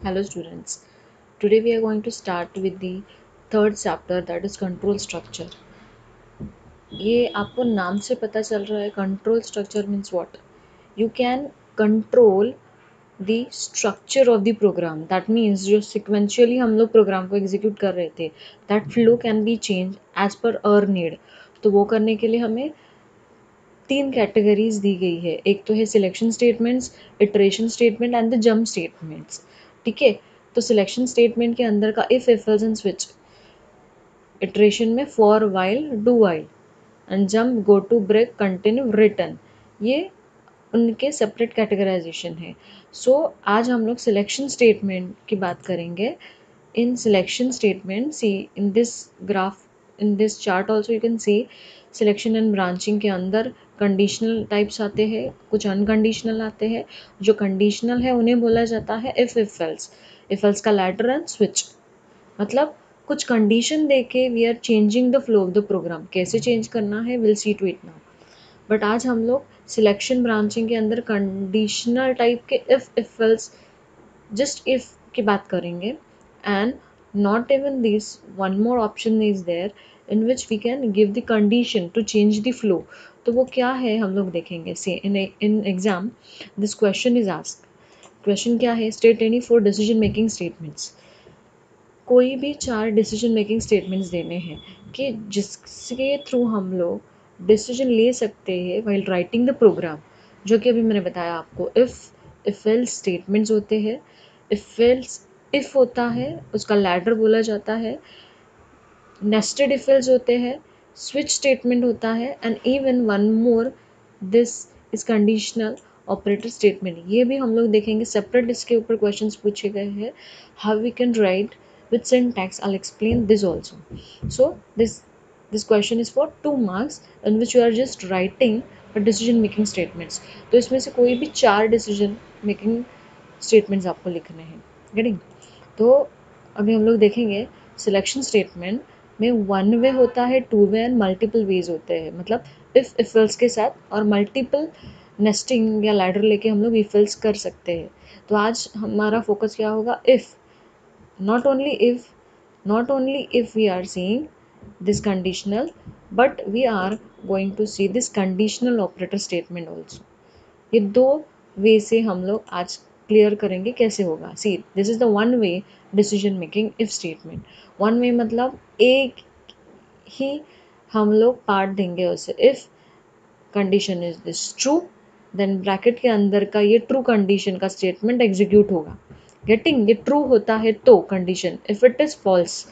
Hello students. Today we are going to start with the third chapter, that is control structure. ये आपको नाम से पता चल रहा है control structure means what? You can control the structure of the program. That means जो sequentially हम लोग प्रोग्राम को एग्जीक्यूट कर रहे थे, that flow can be changed as per our need. तो वो करने के लिए हमें तीन कैटेगरीज दी गई है। एक तो है selection statements, iteration statement and the jump statements. ठीक है, तो सिलेक्शन स्टेटमेंट के अंदर का if, if else and switch, iteration में for, while, do while and jump, go to, break, continue, return, ये उनके सेपरेट कैटेगराइजेशन है। सो आज हम लोग सिलेक्शन स्टेटमेंट की बात करेंगे। In selection statement, see in this graph, in this chart also you can see selection and branching के अंदर कंडीशनल टाइप्स आते हैं, कुछ अनकंडीशनल आते हैं। जो कंडीशनल है उन्हें बोला जाता है इफ एल्स। इफ एल्स का लैटर एंड स्विच, मतलब कुछ कंडीशन दे के we are changing the flow of the program. कैसे चेंज करना है, will see to it now. But आज हम लोग सिलेक्शन ब्रांचिंग के अंदर कंडीशनल टाइप के इफ एल्स, जस्ट इफ की बात करेंगे। And not even this, one more option is there in which we can give the condition to change the flow. तो वो क्या है हम लोग देखेंगे। See in exam this question is asked. Question क्या है, state any 4 decision making statements. कोई भी 4 डिसीजन मेकिंग स्टेटमेंट्स देने हैं कि जिसके थ्रू हम लोग डिसीजन ले सकते हैं वाइल राइटिंग द प्रोग्राम। जो कि अभी मैंने बताया आपको, इफ एल्स स्टेटमेंट्स होते हैं। इफ एल्स, इफ होता है उसका लैडर बोला जाता है। नेस्टेड इफ एल्स होते हैं, स्विच स्टेटमेंट होता है and even one more, this is conditional operator statement. ये भी हम लोग देखेंगे सेपरेट, इसके ऊपर क्वेश्चंस पूछे गए हैं। How we can write with syntax, I'll explain this also. So this question is for 2 marks in which you are just writing a decision making statements. तो इसमें से कोई भी 4 decision making statements आपको लिखने हैं। गेटिंग? तो अभी हम लोग देखेंगे सिलेक्शन स्टेटमेंट में वन वे होता है, two way and multiple ways होते हैं। मतलब इफ एल्स के साथ और मल्टीपल नेस्टिंग या लैडर लेके हम लोग इफ एल्स कर सकते हैं। तो आज हमारा फोकस क्या होगा, if. not only if not only if we are seeing this conditional, but we are going to see this conditional operator statement also. ये दो वे से हम लोग आज क्लियर करेंगे कैसे होगा। See this is the one way decision making if statement. One way मतलब एक ही हम लोग पार्ट देंगे उसे। If condition is this true, then bracket के अंदर का ये ट्रू कंडीशन का स्टेटमेंट एग्जीक्यूट होगा। गेटिंग? ये ट्रू होता है तो condition, if it is false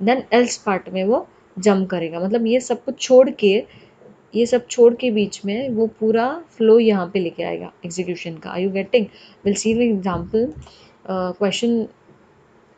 then else part में वो जंप करेगा। मतलब ये सब कुछ छोड़ के, ये सब छोड़ के बीच में वो पूरा फ्लो यहाँ पे लेके आएगा एग्जीक्यूशन का। Are you getting? Will see the example. Question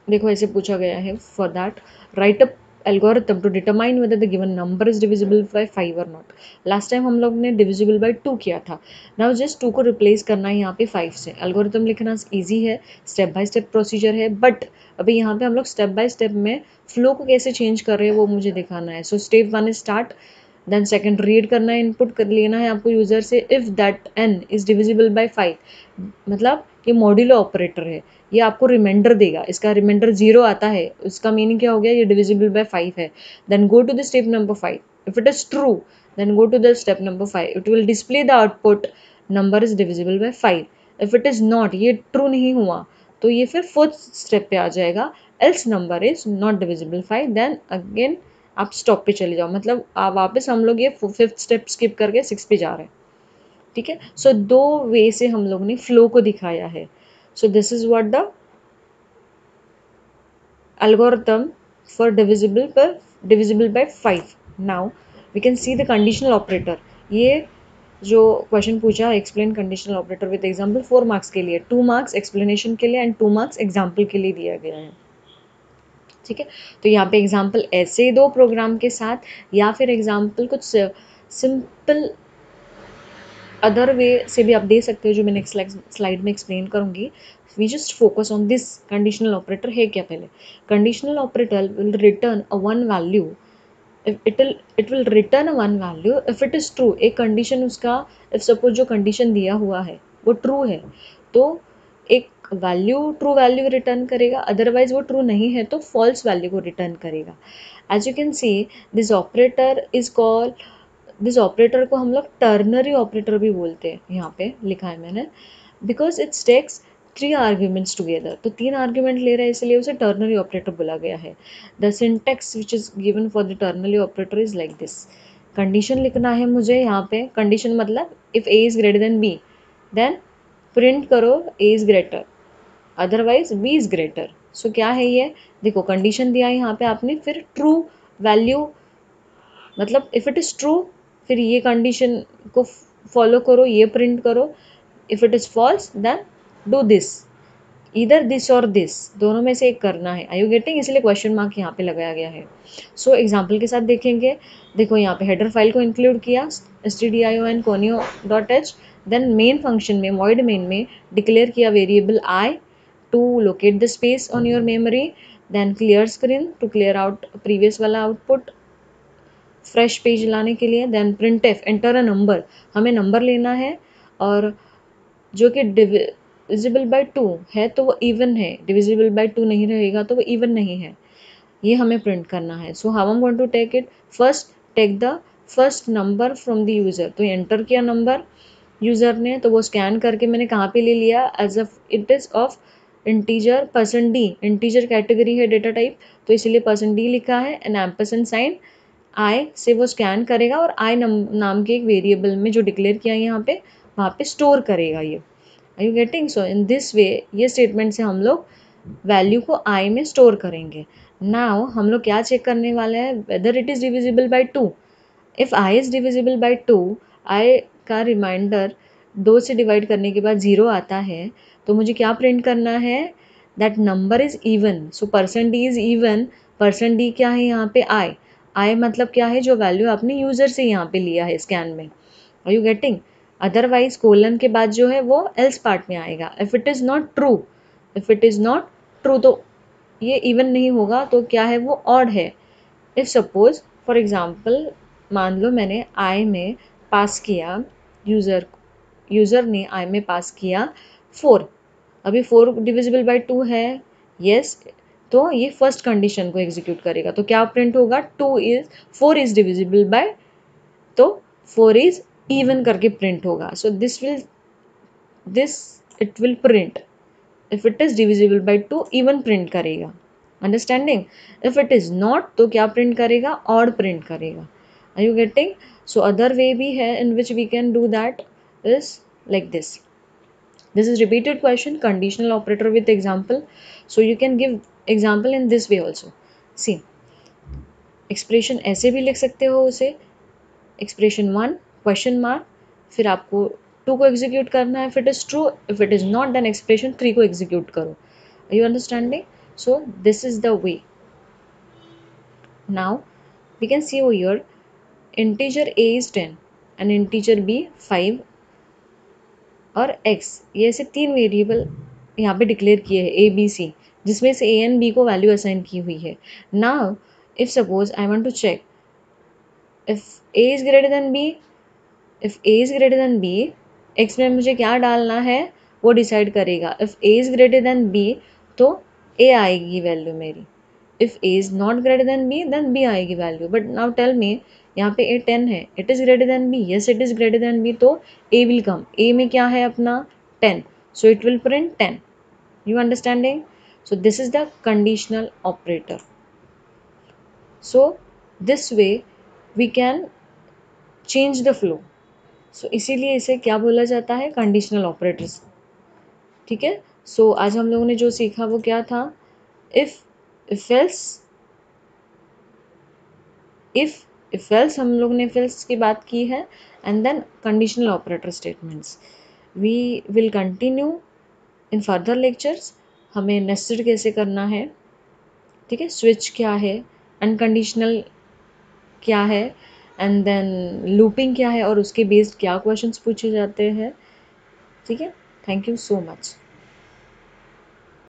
देखो ऐसे पूछा गया है, for that write a algorithm to determine whether the given number is divisible by 5 or not. Last time हम लोग ने divisible by 2 किया था। नाउ जस्ट 2 को रिप्लेस करना है यहाँ पे 5 से। एल्गोरिथम लिखना ईजी है, स्टेप बाय स्टेप प्रोसीजर है, बट अभी यहाँ पे हम लोग स्टेप बाय स्टेप में फ्लो को कैसे चेंज कर रहे हैं वो मुझे दिखाना है। So step 1 is start, then second read करना है, इनपुट कर लेना है आपको यूज़र से, if that n is divisible by 5। मतलब ये मॉड्यूलो ऑपरेटर है, ये आपको रिमाइंडर देगा। इसका रिमाइंडर 0 आता है, उसका मीनिंग क्या हो गया, ये डिविजिबल बाय 5 है। Then go to the step number 5। If it is true then go to the step number 5, it will display the output number is divisible by 5। If it is not, ये true नहीं हुआ, तो ये फिर fourth step पे आ जाएगा, else number is not divisible 5। Then again आप स्टॉप पे चले जाओ। मतलब आप वापस, हम लोग ये फिफ्थ स्टेप स्किप करके 6 पे जा रहे हैं। ठीक है, सो दो वे से हम लोग ने फ्लो को दिखाया है। So this is what the algorithm for divisible by 5. Now we can see the conditional operator. ये जो क्वेश्चन पूछा, explain conditional operator with example, 4 marks के लिए, 2 मार्क्स एक्सप्लेनेशन के लिए एंड 2 मार्क्स एग्जांपल के लिए दिया गया है। ठीक है, तो यहाँ पे एग्जांपल ऐसे दो प्रोग्राम के साथ, या फिर एग्जांपल कुछ सिंपल अदर वे से भी आप दे सकते हो, जो मैं नेक्स्ट स्लाइड में एक्सप्लेन करूँगी। We just focus on this conditional operator है क्या। पहले conditional operator will return a one value, it will return a one value if it is true. एक कंडीशन उसका, इफ सपोज जो कंडीशन दिया हुआ है वो ट्रू है, तो एक वैल्यू ट्रू वैल्यू रिटर्न करेगा, अदरवाइज वो ट्रू नहीं है तो फॉल्स वैल्यू को रिटर्न करेगा। As you can see this operator is called, this operator को हम लोग टर्नरी ऑपरेटर भी बोलते हैं, यहाँ पे लिखा है मैंने, because it's takes 3 arguments together, तो 3 आर्ग्यूमेंट ले रहा है इसलिए उसे टर्नरी ऑपरेटर बोला गया है। The syntax which is given for the ternary operator is like this. Condition लिखना है मुझे यहाँ पे, कंडीशन मतलब if A is greater than B then print करो A is greater, otherwise B is greater. So क्या है ये, देखो कंडीशन दिया है यहाँ पे आपने, फिर ट्रू वैल्यू मतलब इफ़ इट इज़ ट्रू फिर ये कंडीशन को फॉलो करो, ये प्रिंट करो, if it is false then do this, इधर दिस और दिस दोनों में से एक करना है। आई यू गेटिंग, इसलिए क्वेश्चन मार्क यहाँ पे लगाया गया है। सो एग्जाम्पल के साथ देखेंगे, देखो यहाँ पे हेडर फाइल को इंक्लूड किया stdio conio dot H, then main function में void मेन में डिक्लेयर किया variable I to locate the space on your memory, then clear screen to clear out previous वाला आउटपुट फ्रेश पेज लाने के लिए, then printf enter a number, हमें number लेना है और जो कि डिविजिबल बाय 2 है तो वो इवन है, डिविजिबल बाय 2 नहीं रहेगा तो वो इवन नहीं है, ये हमें प्रिंट करना है। So how I am going to take it, first take the first number from the user, तो एंटर किया नंबर यूज़र ने, तो वो स्कैन करके मैंने कहाँ पे ले लिया, as a it is of integer percent D, integer category है डेटा टाइप, तो इसलिए परसेंट डी लिखा है एंड एम्परसेंड साइन आई से वो स्कैन करेगा और आई नाम के एक वेरिएबल में जो डिक्लेयर किया है यहाँ पे वहाँ पे स्टोर करेगा ये। Are you getting, so in this way ये स्टेटमेंट से हम लोग वैल्यू को आई में स्टोर करेंगे। नाउ हम लोग क्या चेक करने वाले हैं, whether it is divisible by 2, if I is divisible by 2, आई का रिमाइंडर 2 से डिवाइड करने के बाद 0 आता है, तो मुझे क्या प्रिंट करना है, that number is even, so percent D is even, percent D क्या है यहाँ पे आई मतलब क्या है, जो वैल्यू आपने यूज़र से यहाँ पे लिया है स्कैन में। Are you getting, otherwise colon के बाद जो है वो एल्स पार्ट में आएगा, if it is not true, if it is not true तो ये इवन नहीं होगा, तो क्या है वो ऑड है। इफ़ सपोज फॉर एग्जांपल मान लो मैंने आई में पास किया, यूज़र ने आई में पास किया 4, अभी 4 डिविजिबल बाय 2 है, यस, तो ये फर्स्ट कंडीशन को एग्जीक्यूट करेगा, तो क्या प्रिंट होगा, 4 इज डिविजिबल बाय, तो 4 इज इवन करके प्रिंट होगा। So this it will print, if it is divisible by 2 even print करेगा, understanding. If it is not तो क्या प्रिंट करेगा, ऑड प्रिंट करेगा। Are you getting, so other way भी है in which we can do that is like this. This is repeated question, conditional operator with example. So you can give example in this way also. See, expression ऐसे भी लिख सकते हो उसे, expression 1 question mark, फिर आपको 2 को execute करना है, if it is true, if it is not then expression 3 को execute करो। Are you understanding? So this is the way. Now we can see over here, integer a is 10 and integer b 5 और x, ये ऐसे 3 variable यहाँ पे declare किए हैं A B C, जिसमें से ए एंड बी को वैल्यू असाइन की हुई है। Now if suppose I want to check if A is greater than B, if A is greater than B, X में मुझे क्या डालना है वो डिसाइड करेगा। If A is greater than B तो ए आएगी वैल्यू मेरी, if A is not greater than B then B आएगी value. But now tell me, यहाँ पे ए 10 है, it is greater than B, yes it is greater than B, तो A will come, ए में क्या है अपना 10, so it will print 10. You understanding? So this is the conditional operator. So this way we can change the flow. So इसीलिए इसे क्या बोला जाता है, conditional operators. ठीक है, so आज हम लोगों ने जो सीखा वो क्या था, if else, if else हम लोग ने if else की बात की है, and then conditional operator statements. We will continue in further lectures, हमें नेस्टेड कैसे करना है, ठीक है, स्विच क्या है, अनकंडीशनल क्या है, एंड देन लूपिंग क्या है और उसके बेस्ड क्या क्वेश्चंस पूछे जाते हैं। ठीक है, थैंक यू सो मच।